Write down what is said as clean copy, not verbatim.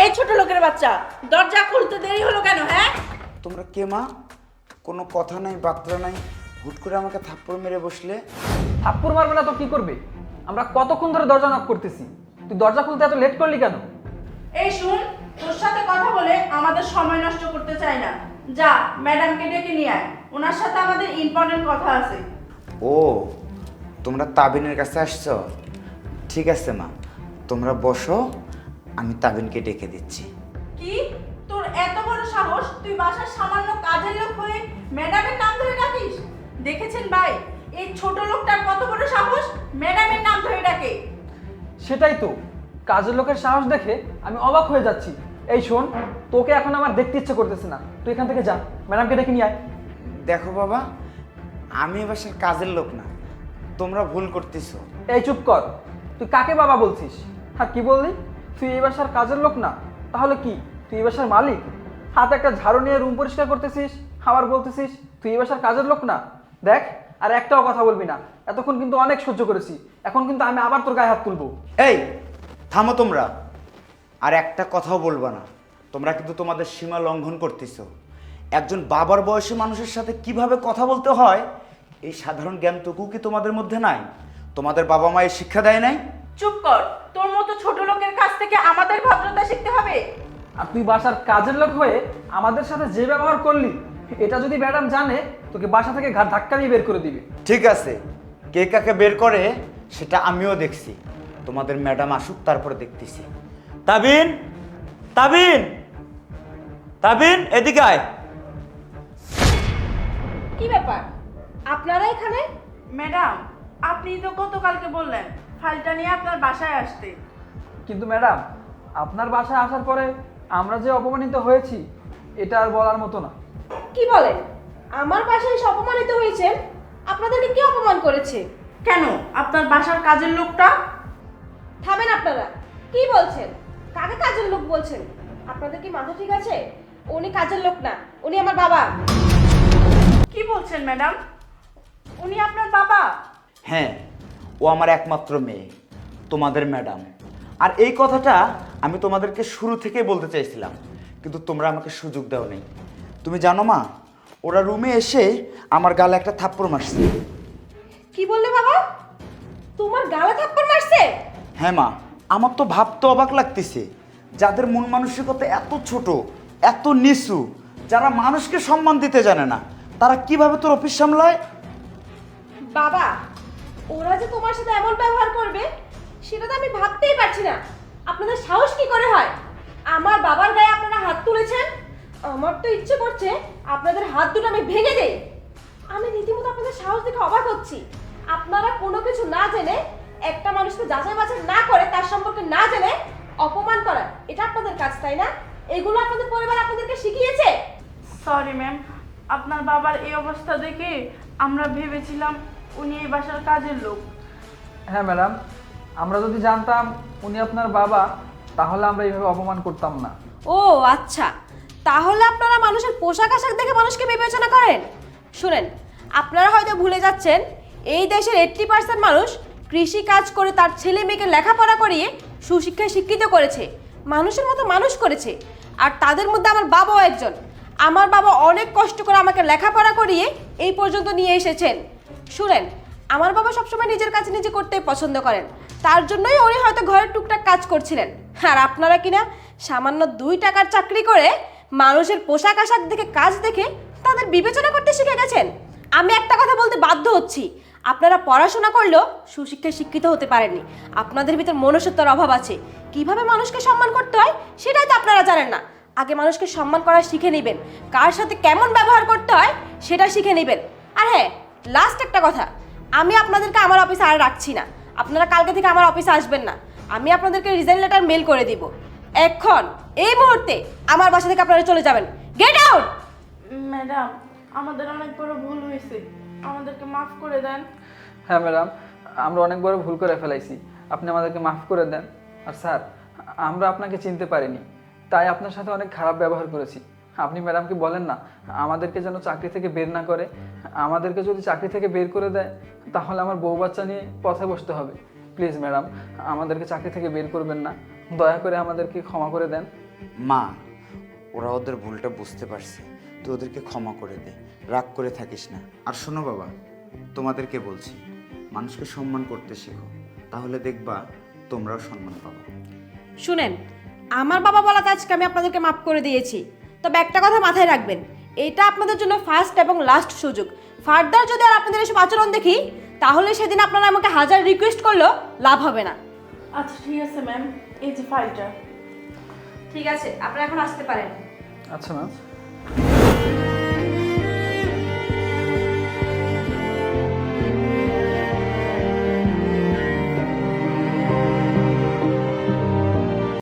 এই ছোট লোকের বাচ্চা, দরজা খুলতে দেরি হলো কেন? হ্যাঁ, তোমরা কে মা? কোনো কথা নাই বার্তা নাই, হুট করে আমাকে থাপ্পড় মেরে বসলে। থাপ্পড় মারবে না তো কি করবে? আমরা কতক্ষণ ধরে দরজা নক করতেছি, তুই দরজা খুলতে এত লেট করলি কেন? এই শুন, তোর সাথে কথা বলে আমাদের সময় নষ্ট করতে চাই না। যা ম্যাডামকে ডেকে নিয়ে আয়, ওনার সাথে আমাদের ইম্পর্টেন্ট কথা আছে। ও, তোমরা তাবিনের কাছে আসছো? ঠিক আছে মা, তোমরা বসো, আমি তাবিনকে ডেকে দিচ্ছি। কি, তোর এত বড় সাহস? তুই বাসার সামান্য কাজের লোক হয়ে ম্যাডামের নাম ধরে ডাকিস? দেখেছেন ভাই, এই ছোট লোকটার কত বড় সাহস, ম্যাডামের নাম ধরে ডাকে। সেটাই তো, কাজের লোকের সাহস দেখে আমি অবাক হয়ে যাচ্ছি। এই শোন, তোকে এখন আমার দেখতে ইচ্ছে করতেছে না, তুই এখান থেকে যা, ম্যাডামকে ডেকে নিয়ে আয়। দেখো বাবা, আমি এ বাসার কাজের লোক না, তোমরা ভুল করতেছো। এই চুপ কর, তুই কাকে বাবা বলছিস? হ্যাঁ, কি বললি? তুই এই বাসার কাজের লোক না, তাহলে কি তুই এই বাসার মালিক? হাতে একটা ঝাড়ু নিয়ে রুম পরিষ্কার করতেছিস, আবার বলতেছিস তুই এই বাসার কাজের লোক না? দেখ, আর একটাও কথা বলবি না, এতক্ষণ কিন্তু অনেক সহ্য করেছি, এখন কিন্তু আমি আবার তোর গায়ে হাত তুলবো। এই থামো তোমরা, আর একটা কথাও বলবা না। তোমরা কিন্তু তোমাদের সীমা লঙ্ঘন করতেছো। একজন বাবার বয়সী মানুষের সাথে কিভাবে কথা বলতে হয় এই সাধারণ জ্ঞানটুকু কি তোমাদের মধ্যে নাই? তোমাদের বাবা মায়ের শিক্ষা দেয় নাই? চুপ কর, তোর মতো ছোট লোকের কাছ থেকে আমাদের ভদ্রতা শিখতে হবে। আর তুই বাসার কাজের লোক হয়ে আমাদের সাথে যে ব্যবহার করলি, এটা যদি ম্যাডাম জানে, তোকে বাসা থেকে ঘাট ধাক্কা দিয়ে বের করে দিবে। ঠিক আছে, কে কাকে বের করে সেটা আমিও দেখছি। তোমাদের ম্যাডাম আসুক, তারপরে দেখতেছি। তাবিন, তাবিন, তাবিন, এদিকে আয়। কি ব্যাপার, আপনারা এখানে? ম্যাডাম, আপনি তো গতকালকে বললেন ফাইলটা নিয়ে আপনার বাসায় আসতে। কিন্তু ম্যাডাম, আপনার বাসায় আসার পরে আমরা যে অপমানিত হয়েছি, এটা আর বলার মতো না। কি বলেন? আমার বাসায় এসে অপমানিত হয়েছেন? আপনাদেরকে কি অপমান করেছে? কেন, আপনার বাসার কাজের লোকটা? থামেন আপনারা, কি বলছেন? কাকে কাজের লোক বলছেন? আপনাদের কি মাথা ঠিক আছে? উনি কাজের লোক না, উনি আমার বাবা। কি বলছেন ম্যাডাম, উনি আপনার বাবা? হ্যাঁ, ও আমার একমাত্র মেয়ে, তোমাদের ম্যাডাম। আর এই কথাটা আমি তোমাদেরকে শুরু থেকেই বলতে চাইছিলাম, কিন্তু তোমরা আমাকে সুযোগ দাও নেই। তুমি জানো মা, ওরা রুমে এসে আমার গালে একটা থাপ্পড় মারছে। কি বললে বাবা? তোমার গালে থাপ্পড় মারছে? হ্যাঁ মা, আমার তো ভাবতে অবাক লাগতেছে, যাদের মন মানসিকতা এত ছোট, এত নিচু, যারা মানুষকে সম্মান দিতে জানে না, তারা কিভাবে তোর অফিস সামলায়? বাবা, ওরা যে তোমার সাথে এমন ব্যবহার করবে সেটা তো আমি ভাবতেই পারছি না। আপনাদের সাহস কি করে হয়? আমার বাবার গায়ে আপনারা হাত তুলেছেন। আমার তো ইচ্ছে করছে আপনাদের হাত দুটো আমি ভেঙে দেই। আমি রীতিমতো আপনাদের সাহস দেখে অবাক হচ্ছি। আপনারা কোনো কিছু না জেনে, একটা মানুষকে যাচাই বাছাই না করে, তার সম্পর্কে না জেনে অপমান করা, এটা আপনাদের কাজ, তাই না? এগুলো আপনাদের পরিবার আপনাদেরকে শিখিয়েছে? সরি ম্যাম, আপনার বাবার এই অবস্থা দেখে আমরা ভেবেছিলাম উনি এই বাসার কাজের লোক। হ্যাঁ ম্যাডাম, আমরা যদি জানতাম উনি আপনার বাবা, তাহলে আমরা এইভাবে অপমান করতাম না। ও আচ্ছা, তাহলে আপনারা মানুষের পোশাক আশাক দেখে মানুষকে বিবেচনা করেন? শুনেন, আপনারা হয়তো ভুলে যাচ্ছেন, এই দেশের 80% মানুষ কৃষি কাজ করে তার ছেলে মেয়েকে লেখাপড়া করিয়ে সুশিক্ষায় শিক্ষিত করেছে, মানুষের মতো মানুষ করেছে। আর তাদের মধ্যে আমার বাবাও একজন। আমার বাবা অনেক কষ্ট করে আমাকে লেখাপড়া করিয়ে এই পর্যন্ত নিয়ে এসেছেন। শুনেন, আমার বাবা সবসময় নিজের কাজ নিজে করতে পছন্দ করেন, তার জন্যই উনি হয়তো ঘরের টুকটাক কাজ করছিলেন। আর আপনারা কিনা সামান্য 2 টাকার চাকরি করে মানুষের পোশাক আশাক দেখে, কাজ দেখে তাদের বিবেচনা করতে শিখে গেছেন। আমি একটা কথা বলতে বাধ্য হচ্ছি, আপনারা পড়াশোনা করলেও সুশিক্ষায় শিক্ষিত হতে পারেননি। আপনাদের ভিতর মনুষ্যত্বের অভাব আছে। কিভাবে মানুষকে সম্মান করতে হয় সেটাই তো আপনারা জানেন না। আগে মানুষকে সম্মান করা শিখে নেবেন, কার সাথে কেমন ব্যবহার করতে হয় সেটা শিখে নেবেন। আর হ্যাঁ, লাস্ট একটা কথা, আমি আপনাদেরকে আমার অফিসে আর রাখছি না। আপনারা কালকে থেকে আমার অফিসে আসবেন না। আমি আপনাদেরকে রিজাইন লেটার মেল করে দিব। এখন এই মুহূর্তে আমার বাসা থেকে আপনারা চলে যাবেন। Get out! ম্যাডাম, আমাদের অনেক বড় ভুল হয়েছে, আমাদেরকে মাফ করে দেন। হ্যাঁ ম্যাডাম, আমরা অনেক বড় ভুল করে ফেলাইছি, আপনি আমাদেরকে মাফ করে দেন। আর স্যার, আমরা আপনাকে চিনতে পারিনি, তাই আপনার সাথে অনেক খারাপ ব্যবহার করেছি। আপনি ম্যাডামকে বলেন না আমাদেরকে যেন চাকরি থেকে বের না করে। আমাদেরকে যদি চাকরি থেকে বের করে দেয়, তাহলে আমার বউ বাচ্চা নিয়ে পথে বসতে হবে। প্লিজ ম্যাডাম, আমাদেরকে চাকরি থেকে বের করবেন না, দয়া করে আমাদেরকে ক্ষমা করে দেন। মা, ওরা ওদের ভুলটা বুঝতে পারছে, তুই ওদেরকে ক্ষমা করে দে, রাগ করে থাকিস না। আর শোনো বাবা, তোমাদেরকে বলছি, মানুষকে সম্মান করতে শেখো, তাহলে দেখবা তোমরাও সম্মান পাবে। শুনেন, আমার বাবা বলাতে আজকে আমি আপনাদেরকে মাফ করে দিয়েছি, তবে একটা কথা মাথায় রাখবেন, এটা আপনাদের জন্য ফার্স্ট এবং লাস্ট সুযোগ। ফার্দার যদি আর আপনাদের এসব আচরণ দেখি, তাহলে সেদিন আপনারা আমাকে হাজার রিকোয়েস্ট করলেও লাভ হবে না। আচ্ছা ঠিক আছে ম্যাম, এই যে ফাইলটা। ঠিক আছে, আপনারা এখন আসতে পারেন। আচ্ছা ম্যাম।